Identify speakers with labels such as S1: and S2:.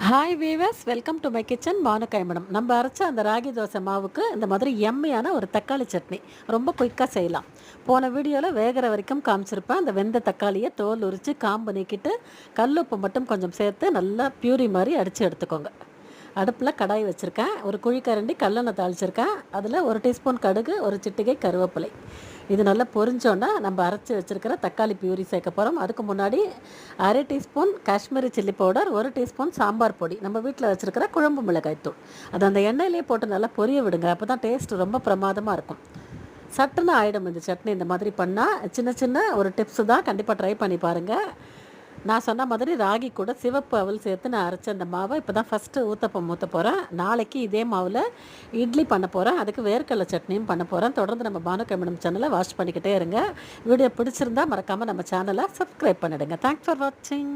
S1: Hi viewers, welcome to my kitchen. பானுக்காய் madam. நம்ம அரைச்ச அந்த ராகி தோசை மாவுக்கு இந்த மாதிரி எம்மையான ஒரு தக்காளி சட்னி ரொம்ப குயிக்காக செய்யலாம். போன வீடியோவில் வேகிற வரைக்கும் காமிச்சிருப்பேன். அந்த வெந்த தக்காளியை தோல் உரித்து காம்பு நீக்கிட்டு கல்லுப்பு மட்டும் கொஞ்சம் சேர்த்து நல்லா பியூரி மாதிரி அடித்து எடுத்துக்கோங்க. அடுப்பில் கடாய் வச்சுருக்கேன். ஒரு குழிக்கரண்டி கல்லெண்ணெய் தாளிச்சிருக்கேன். அதில் ஒரு டீஸ்பூன் கடுகு, ஒரு சிட்டிகை கருவேப்பிலை. இது நல்லா பொரிஞ்சோன்னா நம்ம அரைச்சி வச்சுருக்கிற தக்காளி பியூரி சேர்க்க போகிறோம். அதுக்கு முன்னாடி அரை டீஸ்பூன் காஷ்மீரி சில்லி பவுடர், ஒரு டீஸ்பூன் சாம்பார் பொடி, நம்ம வீட்டில் வச்சுருக்கிற குழம்பு மிளகாய் தூள், அது அந்த எண்ணெயிலே போட்டு நல்லா பொரிய விடுங்க. அப்போ தான் டேஸ்ட் ரொம்ப பிரமாதமாக இருக்கும். சட்டுன்னு ஆகிடும் இந்த சட்னி. இந்த மாதிரி பண்ணால் சின்ன சின்ன ஒரு டிப்ஸு தான், கண்டிப்பாக ட்ரை பண்ணி பாருங்கள். நான் சொன்ன மாதிரி ராகி கூட சிவப்பு அவல் சேர்த்து நான் அரைச்ச அந்த மாவை இப்போ தான் ஃபஸ்ட்டு ஊற்றப்பம் ஊற்ற போகிறேன். நாளைக்கு இதே மாவில் இட்லி பண்ண போகிறேன். அதுக்கு வேர்க்கடலை சட்னியும் பண்ண போகிறேன். தொடர்ந்து நம்ம பானுக்காய் மேடம் சேனலை வாட்ச் பண்ணிக்கிட்டே இருங்க. வீடியோ பிடிச்சிருந்தா மறக்காமல் நம்ம சேனலை சப்ஸ்கிரைப் பண்ணிவிடுங்க. தேங்க்ஸ் ஃபார் வாட்சிங்.